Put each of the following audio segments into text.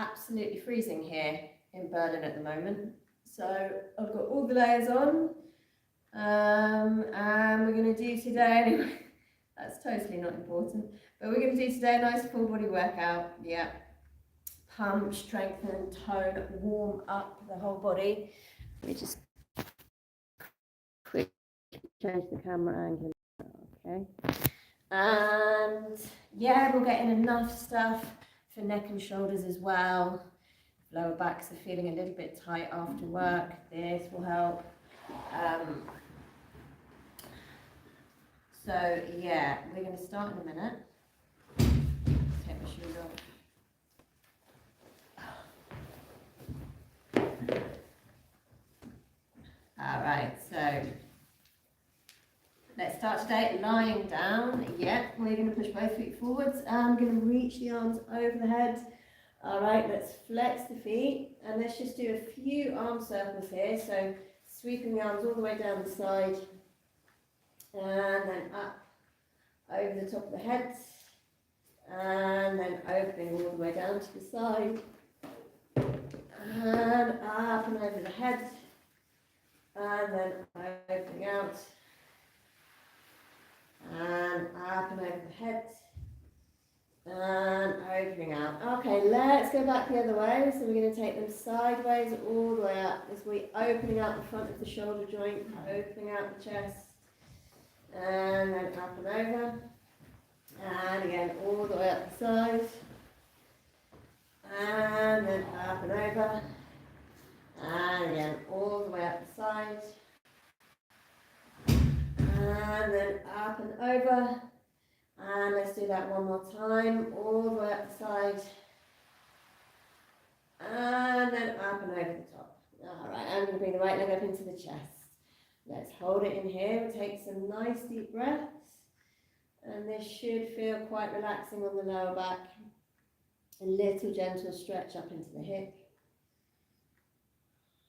absolutely freezing here in Berlin at the moment. So I've got all the layers on, and we're going to do today, anyway, that's totally not important, but we're going to do today a nice full body workout. Yeah, pump, strengthen, tone, warm up the whole body. Let me just quickly change the camera angle. Okay, and yeah, we'll get in enough stuff for neck and shoulders as well. Lower backs are feeling a little bit tight after work, this will help. So yeah, we're going to start in a minute. Take my shoes off. Alright, so let's start today lying down. Yeah, we're going to push both feet forwards. I'm going to reach the arms over the head. Alright, let's flex the feet and let's just do a few arm circles here. So sweeping the arms all the way down the side and then up over the top of the head and then opening all the way down to the side and up and over the head and then opening out and up and over the head and opening out. Okay, let's go back the other way. So we're going to take them sideways all the way up as we opening out the front of the shoulder joint, opening out the chest, and then up and over, and again all the way up the side, and then up and over, and again all the way up the side, and then up and over. And let's do that one more time, all the way up the side, and then up and over the top. Alright, I'm going to bring the right leg up into the chest. Let's hold it in here, we'll take some nice deep breaths, and this should feel quite relaxing on the lower back. A little gentle stretch up into the hip.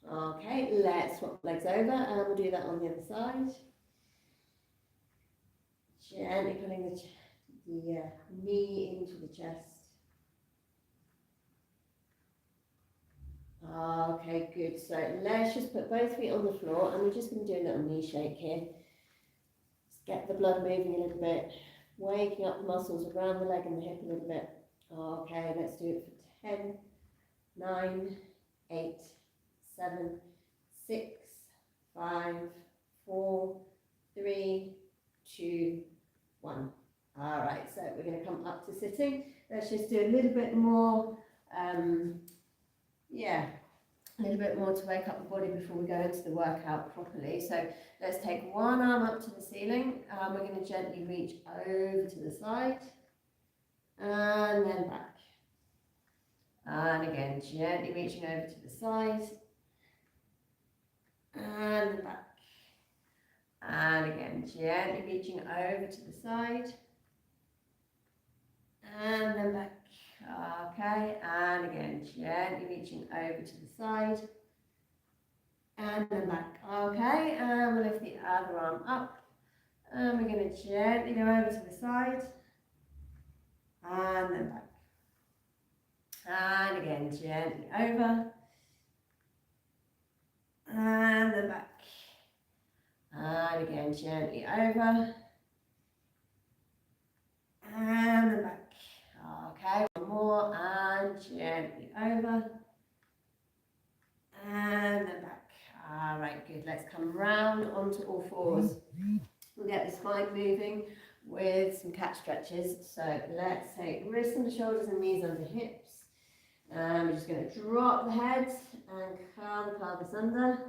Okay, let's swap legs over, and we'll do that on the other side. Gently pulling the knee into the chest. Okay, good. So let's just put both feet on the floor and we're just going to do a little knee shake here. Just get the blood moving a little bit, waking up the muscles around the leg and the hip a little bit. Okay, let's do it for 10, 9, 8, 7, 6, 5, 4, 3, 2, 1. Alright, so we're going to come up to sitting. Let's just do a little bit more, a little bit more to wake up the body before we go into the workout properly. So let's take one arm up to the ceiling. We're going to gently reach over to the side and then back. And again, gently reaching over to the side and back. And again, gently reaching over to the side and then back. Okay, and again, gently reaching over to the side and then back. Okay, and we'll lift the other arm up and we're going to gently go over to the side and then back. And again, gently over and then back. And again, gently over and then back. Okay, one more, and gently over and then back. Alright, good. Let's come round onto all fours. We'll get the spine moving with some cat stretches. So let's take wrists under shoulders and knees under hips. And we're just going to drop the head and curl the pelvis under.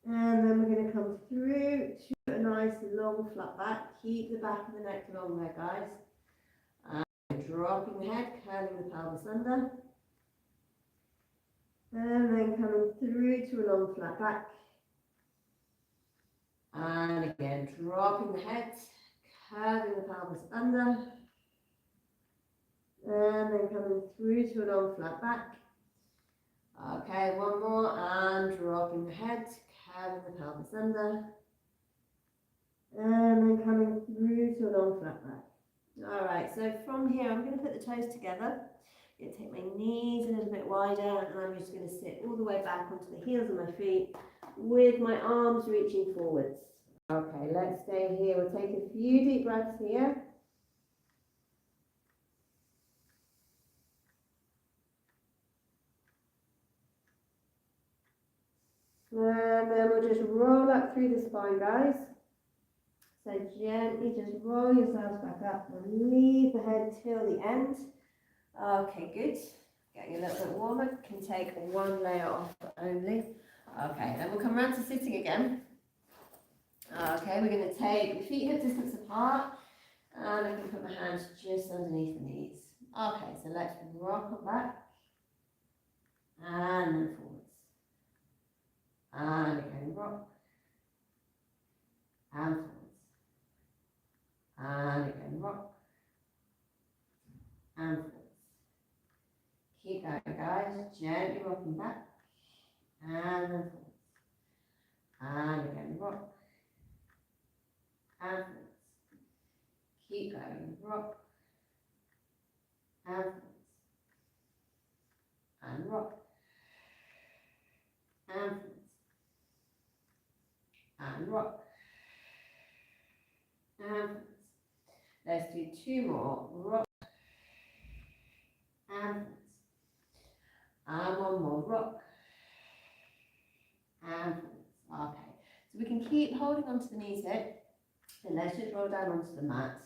And then we're going to come through to a nice long flat back. Keep the back of the neck long there, guys. And dropping the head, curling the pelvis under. And then coming through to a long flat back. And again, dropping the head, curving the pelvis under. And then coming through to a long flat back. Okay, one more, and dropping the head, curving the pelvis under. And then coming through to a long flat back. Alright, so from here I'm going to put the toes together. going to take my knees a little bit wider, and I'm just going to sit all the way back onto the heels of my feet with my arms reaching forwards. Okay, let's stay here. We'll take a few deep breaths here. And then we'll just roll up through the spine, guys. So gently just roll yourselves back up and leave the head till the end. Okay, good. Getting a little bit warmer. Can take one layer off only. Okay, then we'll come around to sitting again. Okay, we're going to take the feet hip distance apart, and I'm going to put my hands just underneath the knees. Okay, so let's rock on back, and then forwards. And again, rock, and forwards. And again, rock, and forwards. Keep going, guys. Gently rocking back, and then forwards. And again, rock, and forwards. Keep going, rock, and forwards. And rock, and forwards. And rock, and forwards. Let's do two more. Rock, and forwards. And one more. Rock, and forwards. Okay. So we can keep holding onto the knees here. And let's just roll down onto the mat.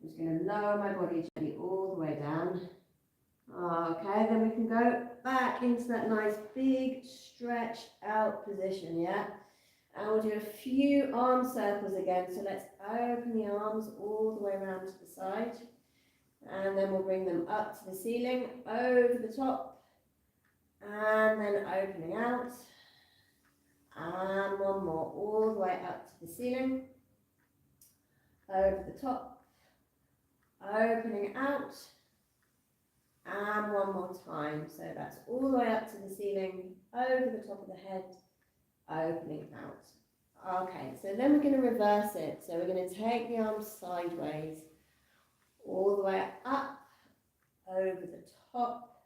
I'm just going to lower my body gently all the way down. Okay, then we can go back into that nice big stretched out position, yeah? And we'll do a few arm circles again. So let's open the arms all the way around to the side. And then we'll bring them up to the ceiling, over the top. And then opening out. And one more, all the way up to the ceiling. Over the top. Opening out. And one more time. So that's all the way up to the ceiling, over the top of the head, opening out. Okay, so then we're going to reverse it. So we're going to take the arms sideways, all the way up, over the top,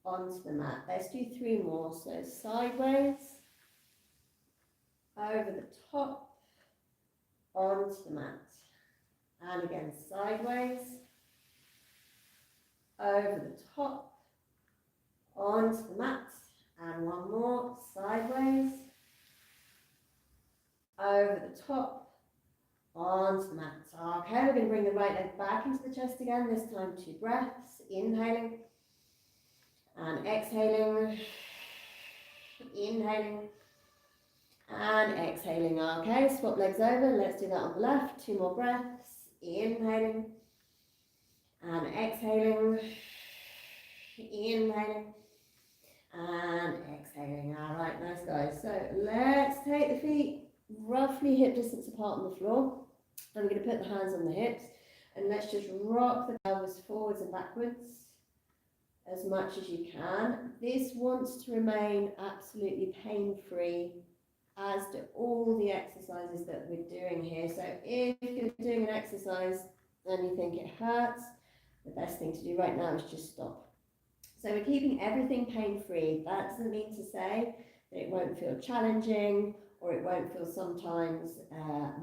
onto the mat. Let's do three more. So sideways, over the top, onto the mat. And again, sideways, over the top, onto the mat. And one more, sideways, over the top, onto the mat. Okay, we're going to bring the right leg back into the chest again, this time 2 breaths, inhaling and exhaling, inhaling and exhaling. Okay, swap legs over, let's do that on the left, 2 more breaths, inhaling and exhaling, inhaling and exhaling. All right, nice guys. So let's take the feet roughly hip distance apart on the floor. I'm going to put the hands on the hips and let's just rock the pelvis forwards and backwards as much as you can. This wants to remain absolutely pain-free, as do all the exercises that we're doing here. So if you're doing an exercise and you think it hurts, the best thing to do right now is just stop. So we're keeping everything pain-free. That doesn't mean to say that it won't feel challenging or it won't feel sometimes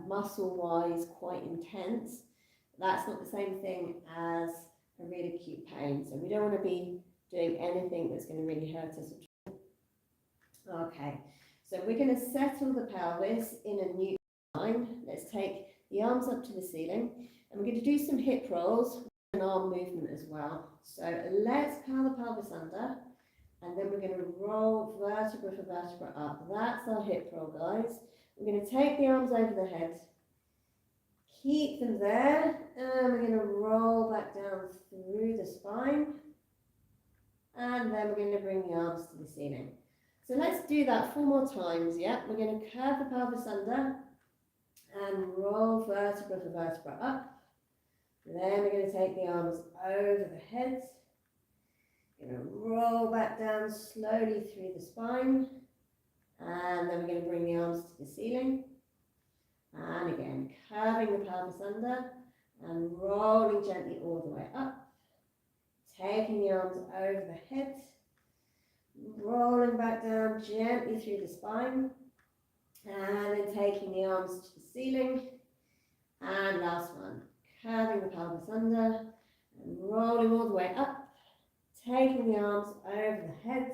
muscle-wise quite intense. That's not the same thing as a really acute pain. So we don't want to be doing anything that's going to really hurt us at all. Okay, so we're going to settle the pelvis in a neutral line. Let's take the arms up to the ceiling and we're going to do some hip rolls with an arm movement as well. So let's curl the pelvis under and then we're going to roll vertebra for vertebra up. That's our hip roll, guys. We're going to take the arms over the head, keep them there, and we're going to roll back down through the spine, and then we're going to bring the arms to the ceiling. So let's do that 4 more times, yeah? We're going to curve the pelvis under and roll vertebra for vertebra up. Then we're going to take the arms over the head. Going to roll back down slowly through the spine, and then we're going to bring the arms to the ceiling, and again curving the pelvis under and rolling gently all the way up, taking the arms over the head, rolling back down gently through the spine, and then taking the arms to the ceiling. And last one, curving the pelvis under and rolling all the way up, taking the arms over the head,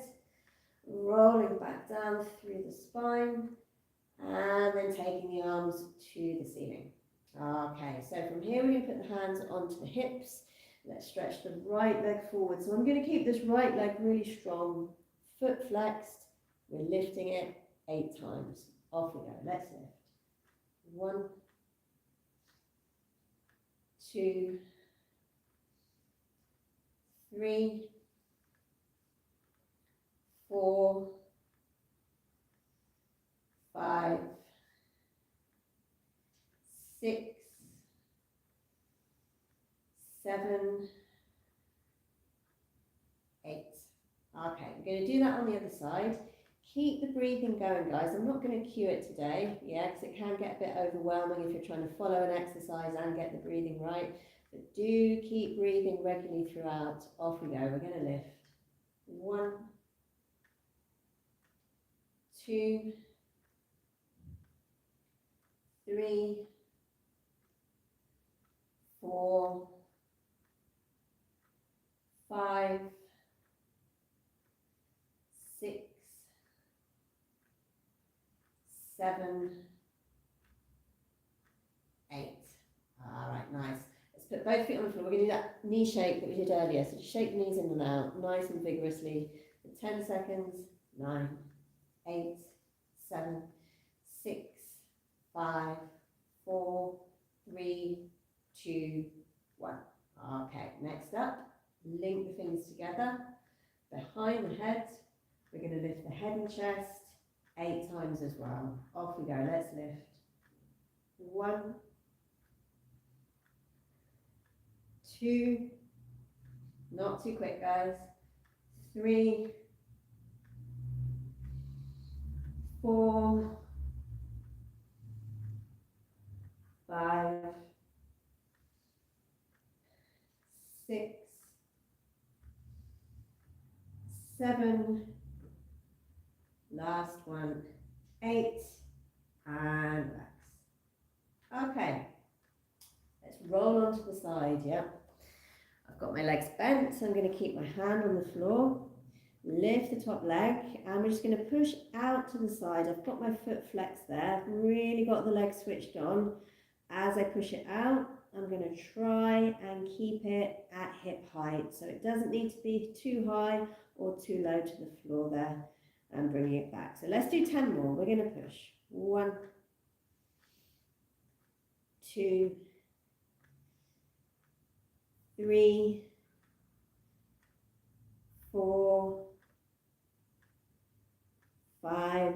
rolling back down through the spine, and then taking the arms to the ceiling. Okay, so from here we're going to put the hands onto the hips. Let's stretch the right leg forward. So I'm going to keep this right leg really strong, foot flexed. We're lifting it 8 times. Off we go. Let's lift. 1, 2, 3, 4, 5, 6, 7, 8. Okay, we're going to do that on the other side. Keep the breathing going, guys. I'm not going to cue it today, because it can get a bit overwhelming if you're trying to follow an exercise and get the breathing right. But do keep breathing regularly throughout. Off we go. We're going to lift. 1, 2, 3, 4, 5, 6, 7, 8. All right, nice. Let's put both feet on the floor. We're going to do that knee shake that we did earlier. So just shake the knees in and out, nice and vigorously. For 10 seconds. 9, 8, 7, 6, 5, 4, 3, 2, 1. Okay, next up, link the fingers together behind the head. We're going to lift the head and chest 8 times as well. Off we go. Let's lift. 1, 2, not too quick, guys. 3, 4, 5, 6, 7, last one, 8, and relax. Okay, let's roll onto the side, I've got my legs bent, so I'm going to keep my hand on the floor, lift the top leg, and we're just going to push out to the side. I've got my foot flexed there, I've really got the leg switched on. As I push it out, I'm going to try and keep it at hip height, so it doesn't need to be too high or too low to the floor there, and bringing it back. So let's do 10 more. We're going to push. 1, 2, 3, 4, 5,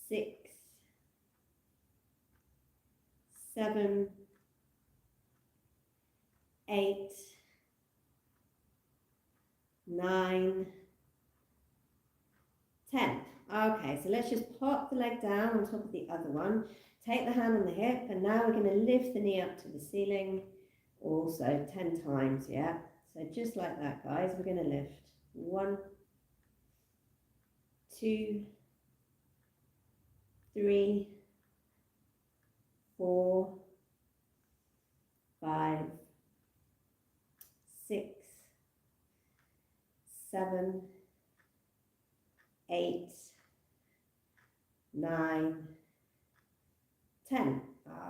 6, 7, 8, 9, 10. Okay, so let's just pop the leg down on top of the other one. Take the hand on the hip, and now we're going to lift the knee up to the ceiling, also 10 times, So just like that, guys, we're going to lift. 1, 2, 3, 4, 5, 6, 7, 8, 9, 10.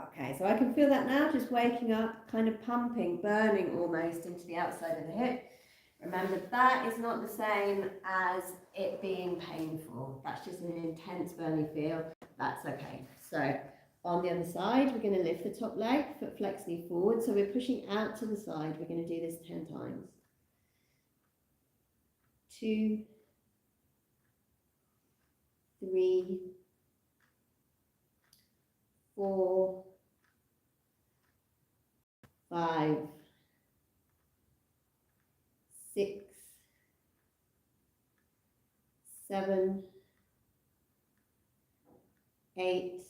Okay, so I can feel that now, just waking up, kind of pumping, burning almost into the outside of the hip. Remember, that is not the same as it being painful. That's just an intense burning feel. That's okay. So on the other side, we're going to lift the top leg, foot flex knee forward. So we're pushing out to the side. We're going to do this 10 times. 2, 3, 4, 5, 6, 7, 8,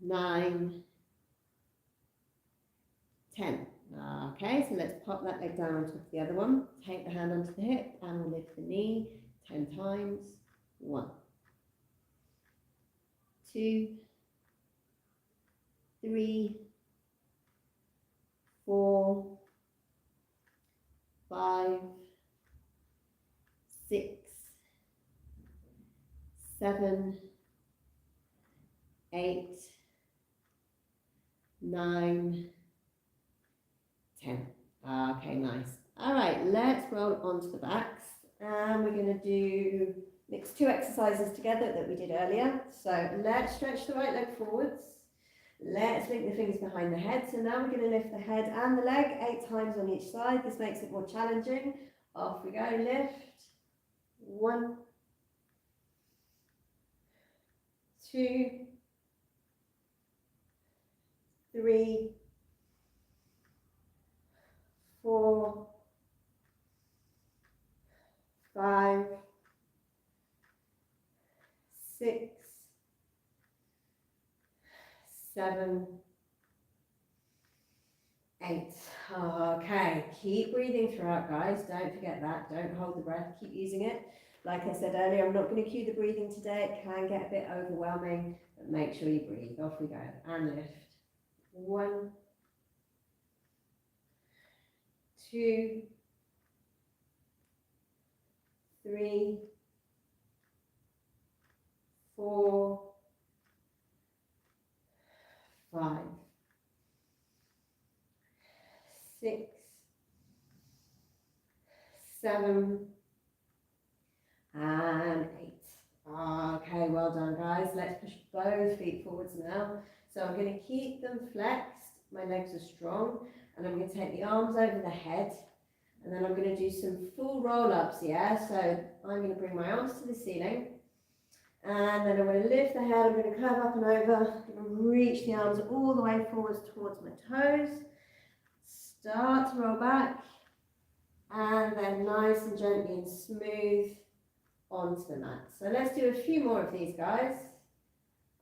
9, 10. Okay, so let's pop that leg down on top of the other one. Take the hand onto the hip and we'll lift the knee 10 times. 1, 2, 3, 4, 5, 6, 7, 8, 9, 10. Okay, nice. All right, let's roll onto the backs. And we're going to do mix 2 exercises together that we did earlier. So let's stretch the right leg forwards. Let's link the fingers behind the head. So now we're going to lift the head and the leg 8 times on each side. This makes it more challenging. Off we go, lift. 1, 2, 3, 4, 5, 6, 7, 8. Okay, keep breathing throughout, guys. Don't forget that. Don't hold the breath. Keep using it. Like I said earlier, I'm not going to cue the breathing today. It can get a bit overwhelming, but make sure you breathe. Off we go. And lift. 1, 2, 3, 4, 5, 6, 7, and 8. Okay, well done, guys. Let's push both feet forwards now. So I'm going to keep them flexed. My legs are strong. And I'm going to take the arms over the head. And then I'm going to do some full roll-ups, yeah? So I'm going to bring my arms to the ceiling. And then I'm going to lift the head. I'm going to curve up and over. I'm going to reach the arms all the way forwards towards my toes. Start to roll back. And then nice and gently and smooth onto the mat. So let's do a few more of these, guys.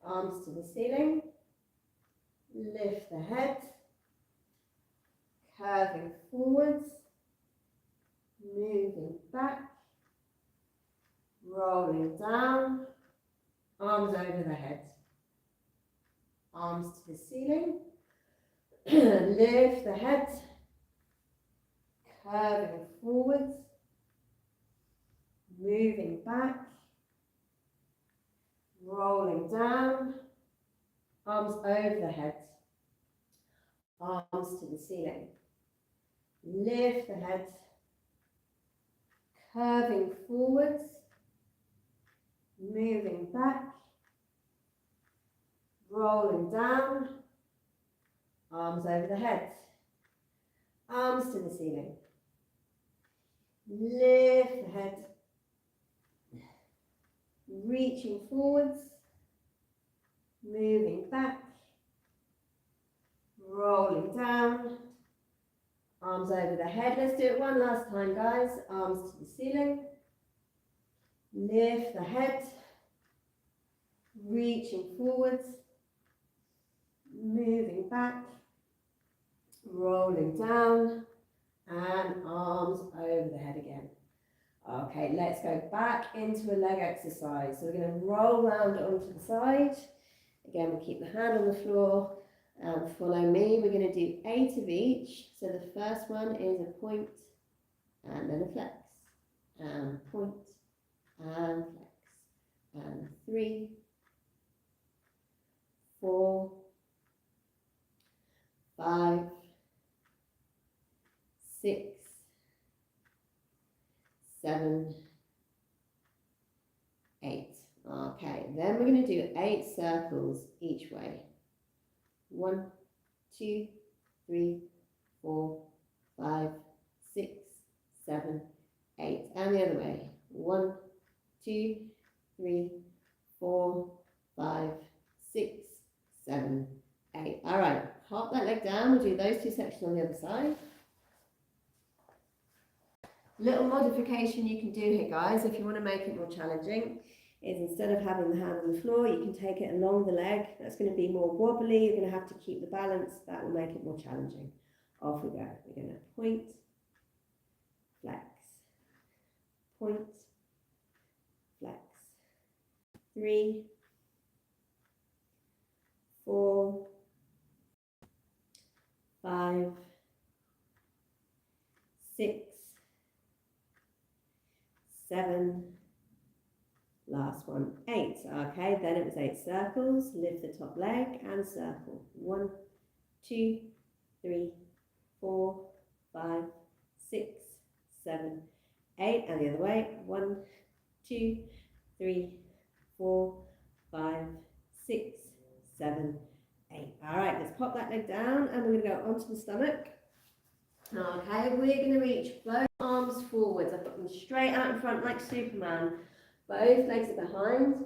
Arms to the ceiling. Lift the head. Curving forwards. Moving back. Rolling down. Arms over the head. Arms to the ceiling. Lift the head. Curving forwards. Moving back. Rolling down. Arms over the head. Arms to the ceiling. Lift the head. Curving forwards. Moving back. Rolling down. Arms over the head. Arms to the ceiling. Lift the head. Reaching forwards. Moving back. Rolling down. Arms over the head. Let's do it one last time, guys. Arms to the ceiling. Lift the head. Reaching forwards. Moving back. Rolling down. And arms over the head again. Okay, let's go back into a leg exercise. So we're going to roll round onto the side. Again, we'll keep the hand on the floor. Follow me. We're going to do 8 of each. So the first one is a point and then a flex. And point and flex. And 3, 4, 5, 6, 7, 8. Okay, then we're going to do 8 circles each way. 1, 2, 3, 4, 5, 6, 7, 8. And the other way. 1, 2, 3, 4, 5, 6, 7, 8. All right, pop that leg down. We'll do those 2 sections on the other side. Little modification you can do here, guys, if you want to make it more challenging, is instead of having the hand on the floor, you can take it along the leg. That's going to be more wobbly. You're going to have to keep the balance. That will make it more challenging. Off we go. We're going to point, flex, point, flex. 3, 4, 5, 6, 7, last one, 8. Okay, then it was 8 circles. Lift the top leg and circle. 1, 2, 3, 4, 5, 6, 7, 8, and the other way. 1, 2, 3, 4, 5, 6, 7, 8. All right, let's pop that leg down and we're going to go onto the stomach. Okay, we're going to reach both arms forwards. I've got them straight out in front like Superman. Both legs are behind.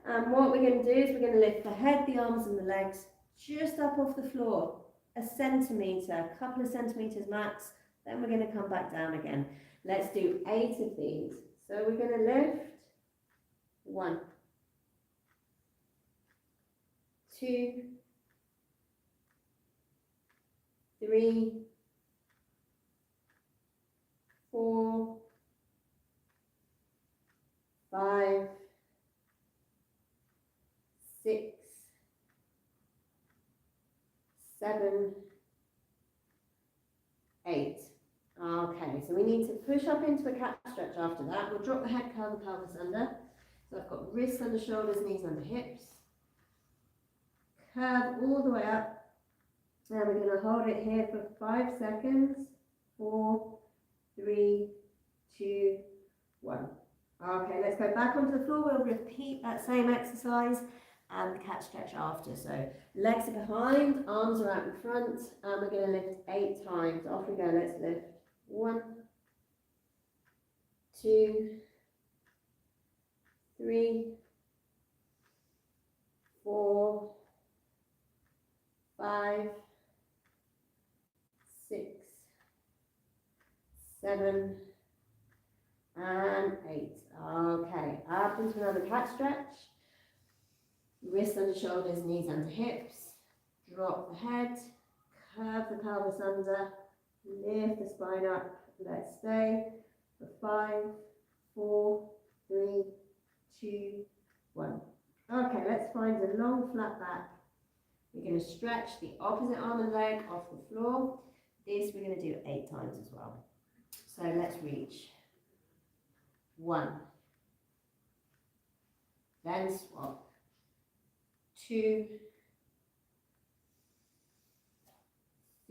And what we're going to do is we're going to lift the head, the arms and the legs just up off the floor. A centimetre, a couple of centimetres max. Then we're going to come back down again. Let's do 8 of these. So we're going to lift. 1, 2, 3, 4, 5, 6, 7, 8. Okay, so we need to push up into a cat stretch after that. We'll drop the head, curl the pelvis under. So I've got wrists under shoulders, knees under hips. Curve all the way up. And we're going to hold it here for 5 seconds. 4, 3, 2, 1. Okay, let's go back onto the floor. We'll repeat that same exercise and the cat stretch after. So legs are behind, arms are out in front, and we're going to lift 8 times. Off we go, let's lift. 1, 2, 3, 4, 5, 6, 7, and 8. Okay, up into another cat stretch. Wrists under shoulders, knees under hips. Drop the head, curve the pelvis under, lift the spine up. Let's stay for 5, 4, 3, 2, 1. Okay, let's find a long flat back. We're going to stretch the opposite arm and leg off the floor. This we're going to do 8 times as well. So let's reach. 1. Then swap. 2,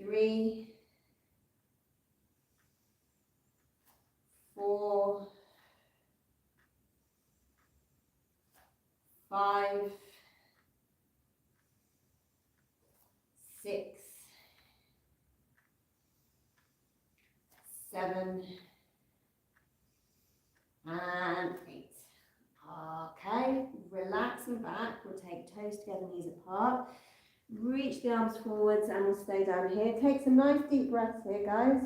3, 4, 5, 6, 7, and 8. Okay, relaxing back. We'll take toes together, knees apart. Reach the arms forwards and we'll stay down here. Take some nice deep breaths here, guys.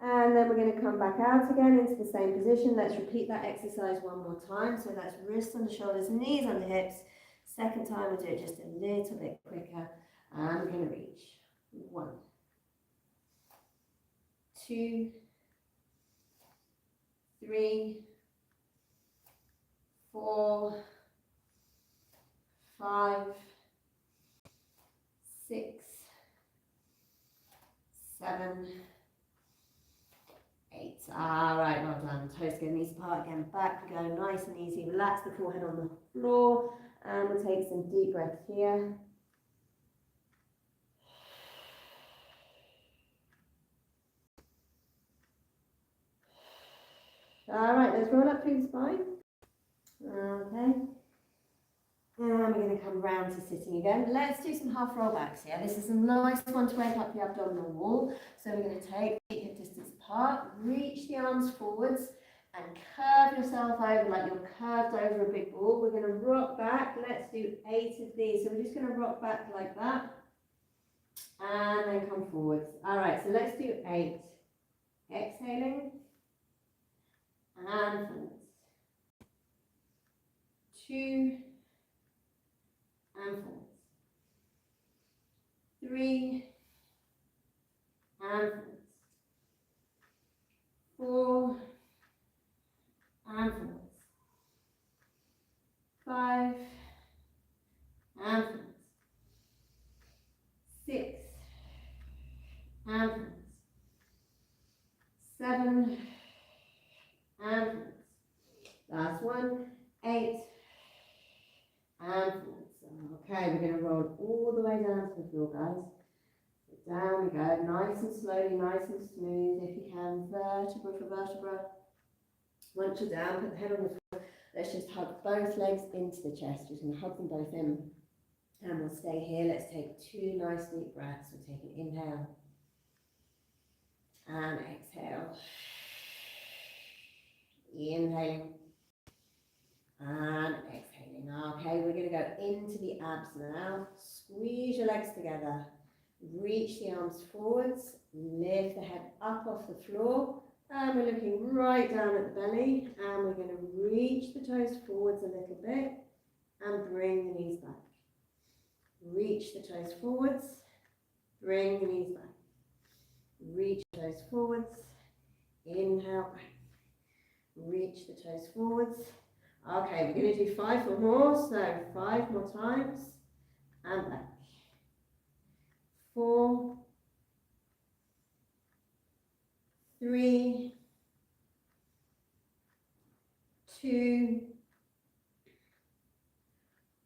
And then we're going to come back out again into the same position. Let's repeat that exercise one more time. So that's wrists under shoulders, knees under hips. Second time we'll do it just a little bit quicker. And we're going to reach. 1, 2, 3, 4, 5, 6, 7, 8. All right, well done. Toes together, knees apart. Again, back we go, nice and easy. Relax the forehead on the floor, and we'll take some deep breaths here. All right, let's roll up through the spine. Okay. And we're going to come round to sitting again. Let's do some half roll backs here. This is a nice one to wake up the abdominal wall. So we're going to take hip distance apart, reach the arms forwards and curve yourself over like you're curved over a big ball. We're going to rock back. Let's do 8 of these. So we're just going to rock back like that and then come forwards. All right, so let's do 8. Exhaling and forwards. 2 and forwards. 3 to the floor, guys. Down we go, nice and slowly, nice and smooth. If you can, vertebra for vertebra. Once you're down, put the head on the floor. Let's just hug both legs into the chest. We're just going to hug them both in. And we'll stay here. Let's take 2 nice deep breaths. We'll take an inhale and exhale. Inhaling and exhaling. Okay, we're going to go into the abs now. Squeeze your legs together. Reach the arms forwards. Lift the head up off the floor. And we're looking right down at the belly. And we're going to reach the toes forwards a little bit. And bring the knees back. Reach the toes forwards. Bring the knees back. Reach the toes forwards. Inhale back. Reach the toes forwards. Okay, we're going to do 5 or more. So 5 more times. And back. 4, 3, 2,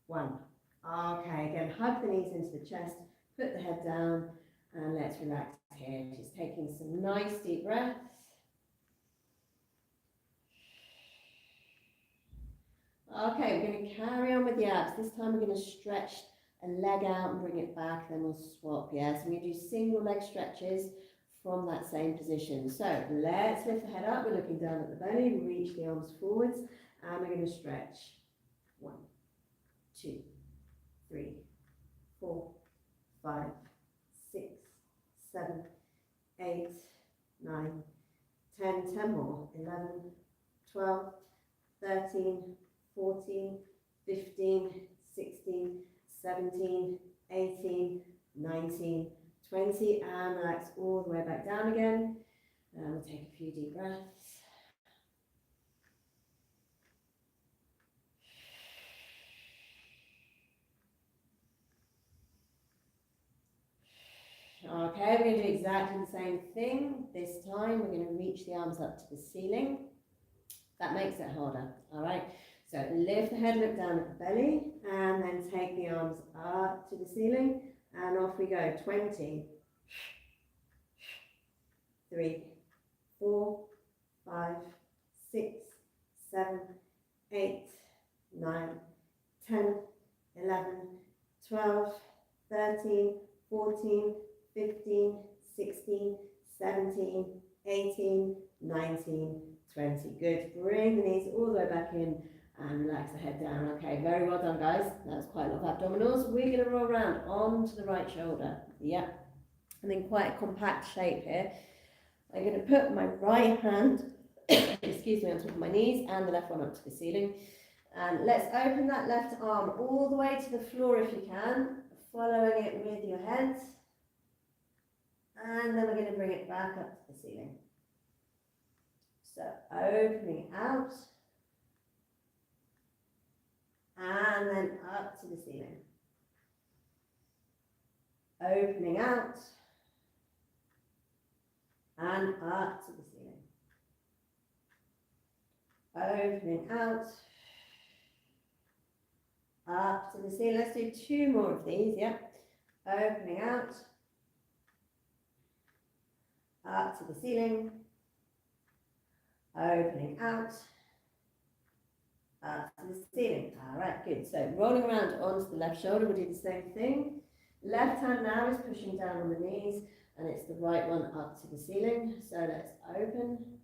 1. Okay, again, hug the knees into the chest, put the head down, and let's relax here. Just taking some nice deep breaths. Okay, we're going to carry on with the abs. This time we're going to stretch a leg out and bring it back, then we'll swap. Yeah, so we're going to do single leg stretches from that same position. So let's lift the head up. We're looking down at the belly. Reach the arms forwards, and we're going to stretch. 1, 2, 3, 4, 5, 6, 7, 8, 9, 10, 10 more, 11, 12, 13, 14, 15, 16, 17, 18, 19, 20, and relax all the way back down again. And we'll take a few deep breaths. Okay, we're going to do exactly the same thing. This time we're going to reach the arms up to the ceiling. That makes it harder, all right? So lift the head, look down at the belly, and then take the arms up to the ceiling, and off we go. 20, 3, 4, 5, 6, 7, 8, 9, 10, 11, 12, 13, 14, 15, 16, 17, 18, 19, 20. Good. Bring the knees all the way back in and relax the head down. Okay, very well done, guys. That's quite a lot of abdominals. We're going to roll around onto the right shoulder. Yep. And in quite a compact shape here. I'm going to put my right hand, excuse me, on top of my knees and the left one up to the ceiling. And let's open that left arm all the way to the floor if you can, following it with your head. And then we're going to bring it back up to the ceiling. So opening out. And then up to the ceiling. Opening out. And up to the ceiling. Opening out. Up to the ceiling. Let's do 2 more of these, yep. Opening out. Up to the ceiling. Opening out. Up to the ceiling. All right, good. So rolling around onto the left shoulder, we'll do the same thing. Left hand now is pushing down on the knees, and it's the right one up to the ceiling. So let's open,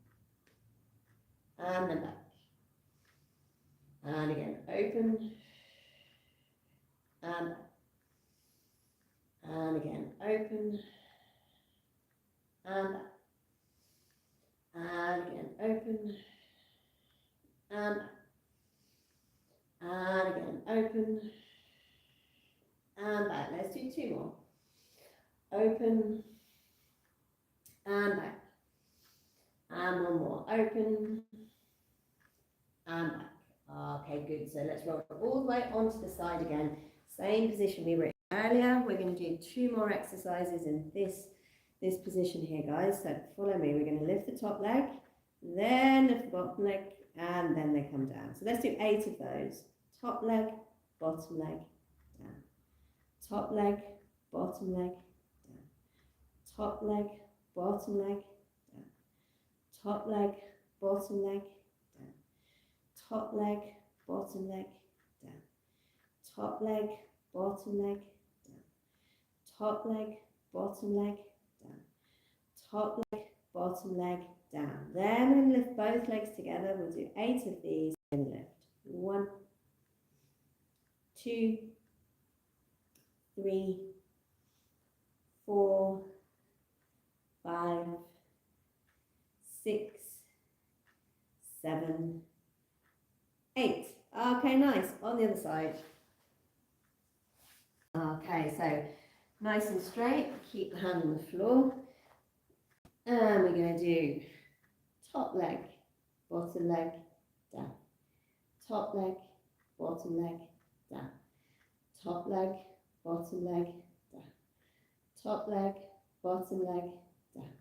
and then back. And again, open, and back. And again, open, and back. And again, open, and back. And again, open, and back. Let's do 2 more. Open, and back. And 1 more. Open, and back. Okay, good. So let's roll all the way onto the side again. Same position we were in earlier. We're going to do 2 more exercises in this position here, guys. So follow me. We're going to lift the top leg, then lift the bottom leg, and then they come down. So let's do 8 of those. Top leg, bottom leg, down. Top leg, bottom leg, down. Top leg, bottom leg, down. Top leg, bottom leg, down. Top leg, bottom leg, down. Top leg, bottom leg, down. Top leg, bottom leg, down. Top leg, bottom leg, down. Then we're going to lift both legs together. We'll do 8 of these and lift. 1, 2, 3, 4, 5, 6, 7, 8. Okay, nice. On the other side. Okay, so nice and straight. Keep the hand on the floor. And we're going to do top leg, bottom leg, down. Top leg, bottom leg, down. Top leg, bottom leg, down. Top leg, bottom leg, down.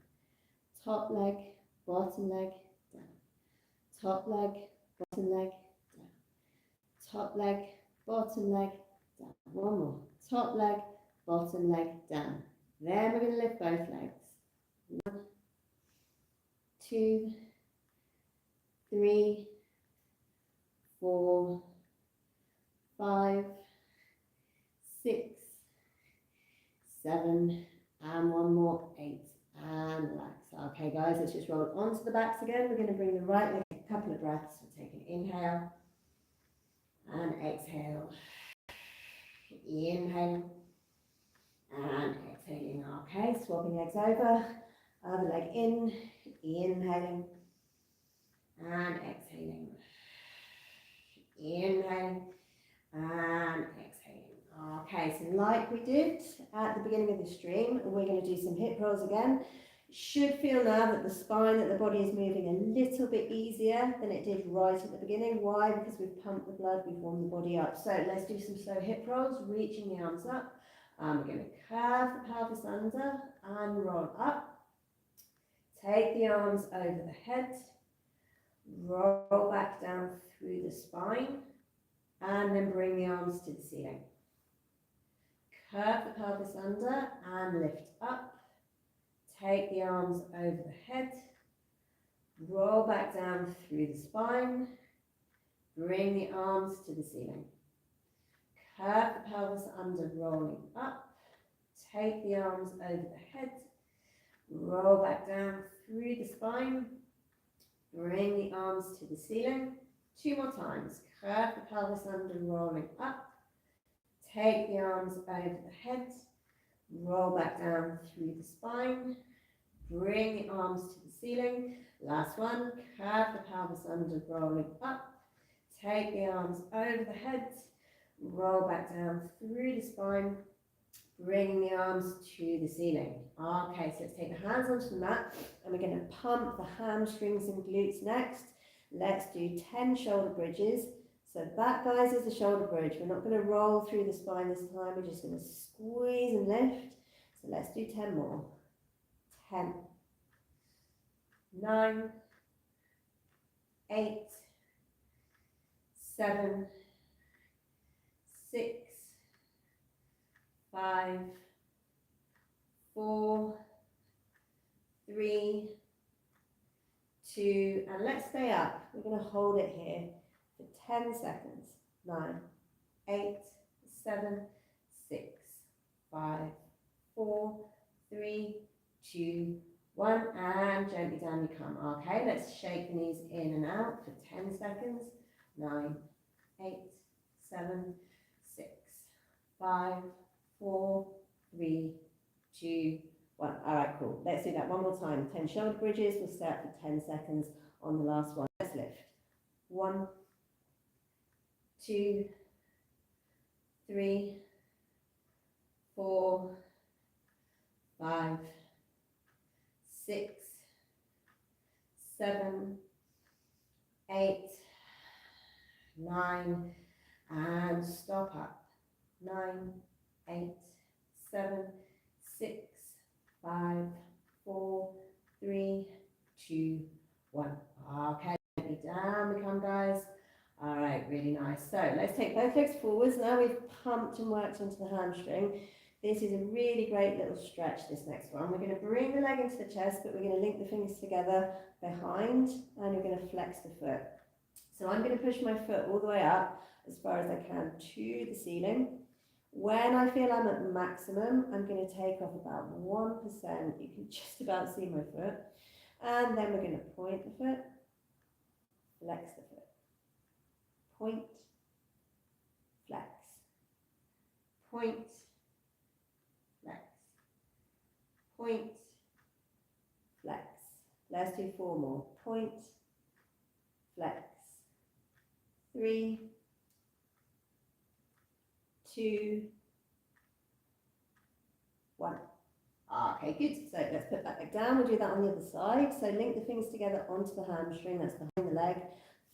Top leg, bottom leg, down. Top leg, bottom leg, down. Top leg, bottom leg, down. One more. Top leg, bottom leg, down. Then we're going to lift both legs. 1, 2, 3, 4, 5, 6, 7, and one more, 8, and relax. Okay guys, let's just roll onto the backs again. We're going to bring the right leg a couple of breaths. We'll take an inhale and exhale. Inhaling and exhaling. Okay, swapping legs over. Other leg in, inhaling and exhaling. Inhaling and exhaling. Okay, so like we did at the beginning of the stream, we're going to do some hip rolls again. Should feel now that the spine, that the body is moving a little bit easier than it did right at the beginning. Why? Because we've pumped the blood, we've warmed the body up. So let's do some slow hip rolls, reaching the arms up. We're going to curve the pelvis under and roll up. Take the arms over the head, roll back down through the spine, and then bring the arms to the ceiling. Curve the pelvis under and lift up. Take the arms over the head, roll back down through the spine, bring the arms to the ceiling. Curve the pelvis under, rolling up. Take the arms over the head, roll back down through the spine, bring the arms to the ceiling. 2 more times. Curve the pelvis under, rolling up. Take the arms over the head, roll back down through the spine, bring the arms to the ceiling. Last one. Curve the pelvis under, rolling up. Take the arms over the head, roll back down through the spine, bringing the arms to the ceiling. Okay, so let's take the hands onto the mat and we're going to pump the hamstrings and glutes next. Let's do 10 shoulder bridges. So that, guys, is the shoulder bridge. We're not going to roll through the spine this time. We're just going to squeeze and lift. So let's do 10 more. 10, 9, 8, 7, 6, 5, 4, 3, 2, and let's stay up. We're going to hold it here for 10 seconds. 9, 8, 7, 6, 5, 4, 3, 2, 1, and gently down you come. Okay, let's shake the knees in and out for 10 seconds. 9, 8, 7, 6, 5, 4, 3, 2, 1. All right, cool. Let's do that one more time. 10 shoulder bridges. We'll stay up for 10 seconds on the last one. Let's lift. 1, 2, 3, 4, 5, 6, 7, 8, 9, and stop up. 9, 8, 7, 6, 5, 4, 3, 2, 1. Okay, down we come, guys. All right, really nice. So let's take both legs forwards. Now we've pumped and worked onto the hamstring. This is a really great little stretch, this next one. We're going to bring the leg into the chest, but we're going to link the fingers together behind, and we're going to flex the foot. So I'm going to push my foot all the way up as far as I can to the ceiling. When I feel I'm at maximum, I'm going to take off about 1%. You can just about see my foot. And then we're going to point the foot, flex the foot, point, flex, point, flex, point, flex. Let's do 4 more. Point, flex. 3, 2, 1. Okay, good. So let's put that leg down. We'll do that on the other side. So link the fingers together onto the hamstring. That's behind the leg.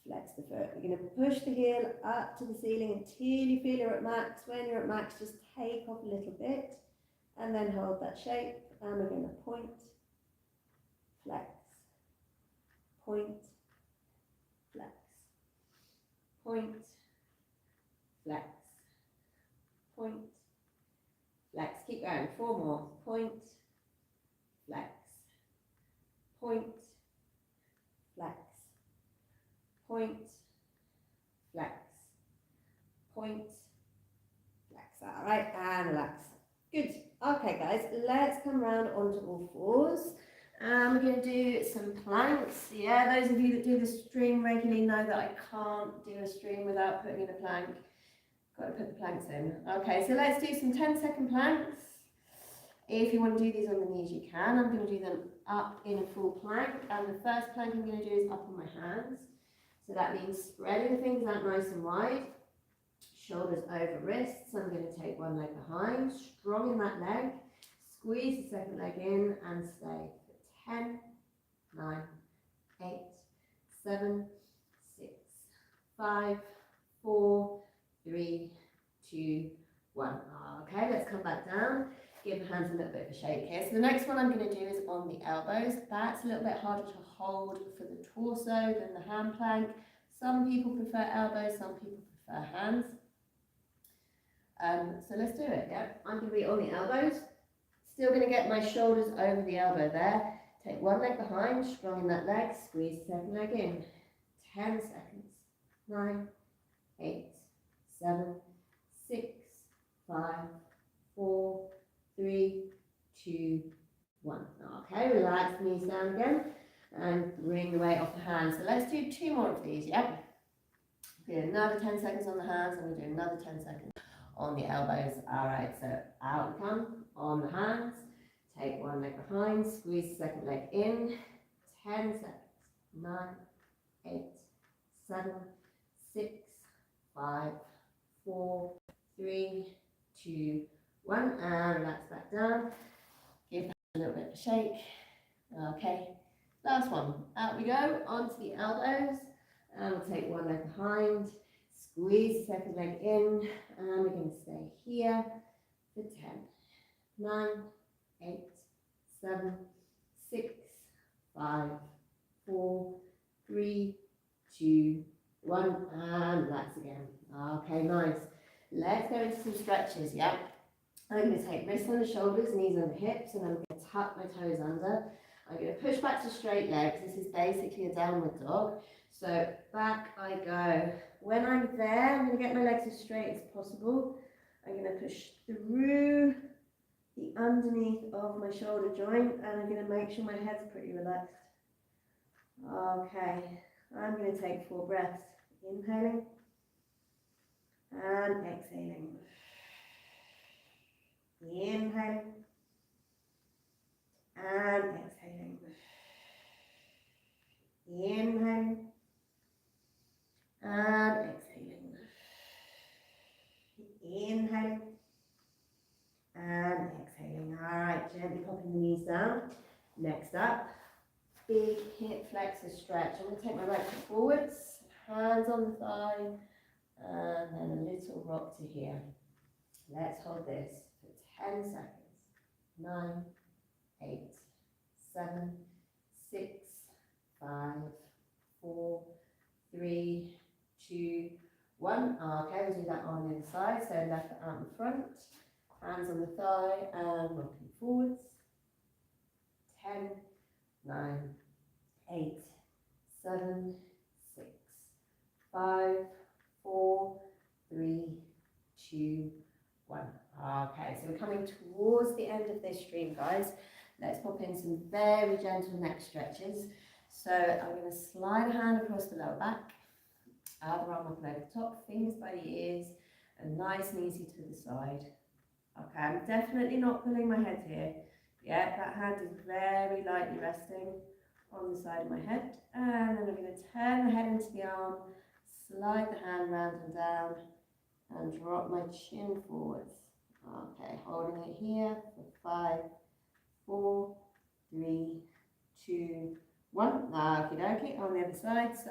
Flex the foot. We're going to push the heel up to the ceiling until you feel you're at max. When you're at max, just take off a little bit and then hold that shape. And we're going to point, flex, point, flex, point, flex, point, flex. Keep going. 4 more. Point, flex, point, flex, point, flex, point, flex. All right, and relax. Good. Okay, guys, let's come round onto all fours. We're going to do some planks. Yeah, those of you that do the stream regularly know that I can't do a stream without putting in a plank. Got to put the planks in. Okay, so let's do some 10-second planks. If you want to do these on the knees, you can. I'm going to do them up in a full plank. And the first plank I'm going to do is up on my hands. So that means spreading the fingers out nice and wide. Shoulders over wrists. I'm going to take one leg behind, strong in that leg. Squeeze the second leg in and stay for 10, 9, 8, 7, 6, 5, 4, 3, 2, 1. Okay, let's come back down. Give the hands a little bit of a shake here. So the next one I'm going to do is on the elbows. That's a little bit harder to hold for the torso than the hand plank. Some people prefer elbows, some people prefer hands. So let's do it, yeah? I'm going to be on the elbows. Still going to get my shoulders over the elbow there. Take one leg behind, strong in that leg. Squeeze the second leg in. 10 seconds. 9, 8, 7, 6, 5, 4, 3, 2, 1. Okay, relax the knees down again and bring the weight off the hands. So let's do 2 more of these, yeah? Do another 10 seconds on the hands and we'll do another 10 seconds on the elbows. All right, so out we come on the hands. Take one leg behind, squeeze the second leg in. 10 seconds. 9, 8, 7, 6, 5, 4, 3, 2, 1. And relax back down. Give that a little bit of a shake. Okay, last one. Out we go onto the elbows. And we'll take one leg behind. Squeeze the second leg in. And we're going to stay here for 10, 9, 8, 7, 6, 5, 4, 3, 2, 1. And relax again. Okay, nice. Let's go into some stretches, yeah? I'm going to take wrists on the shoulders, knees on the hips, and I'm going to tuck my toes under. I'm going to push back to straight legs. This is basically a downward dog. So back I go. When I'm there, I'm going to get my legs as straight as possible. I'm going to push through the underneath of my shoulder joint, and I'm going to make sure my head's pretty relaxed. Okay, I'm going to take 4 breaths. Inhaling and exhaling. Inhaling and exhaling. Inhaling and exhaling. Inhaling and exhaling. All right, gently popping the knees down. Next up, big hip flexor stretch. I'm going to take my right foot forwards, hands on the thigh, and then a little rock to here. Let's hold this for 10 seconds. 9, 8, 7, 6, 5, 4, 3, 2, 1. Okay, we'll do that on the other side. So left foot out in front, Hands on the thigh and rocking forwards. 10, 9, 8, 7, 6, 5, 4, 3, 2, 1. Okay, so we're coming towards the end of this stream, guys. Let's pop in some very gentle neck stretches. So I'm going to slide a hand across the lower back, other arm up and over the top, fingers by the ears, and nice and easy to the side. Okay, I'm definitely not pulling my head here. Yeah, that hand is very lightly resting on the side of my head. And then I'm going to turn the head into the arm, slide the hand round and down, and drop my chin forwards. Okay, holding it here for 5, 4, 3, 2, 1. Okie dokie, on the other side. So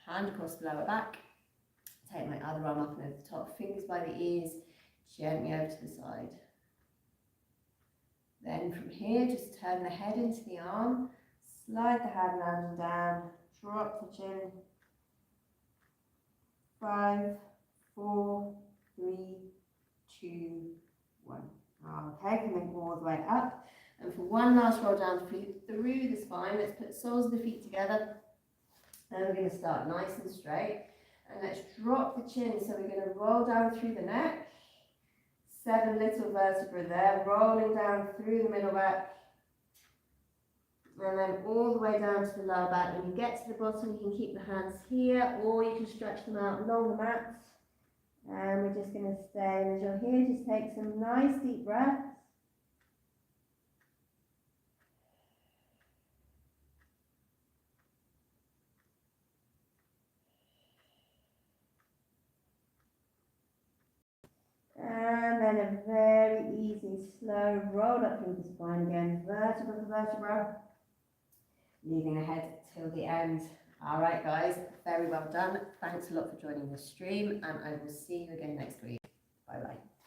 hand across the lower back. Take my other arm up and over the top, fingers by the ears, gently over to the side. Then from here, just turn the head into the arm, slide the hand round and down, drop the chin. 5, 4, 3, 2, 1. Okay, coming all the way up. And for one last roll down through the spine, let's put the soles of the feet together. And we're going to start nice and straight. And let's drop the chin. So we're going to roll down through the neck. 7 little vertebrae there, rolling down through the middle back. And then all the way down to the lower back. When you get to the bottom, you can keep the hands here, or you can stretch them out along the mat. And we're just going to stay. And as you're here, just take some nice deep breaths. And then a very easy, slow roll up through the spine again, vertebra to vertebra, leaving the head till the end. All right, guys, very well done. Thanks a lot for joining the stream, and I will see you again next week. Bye-bye.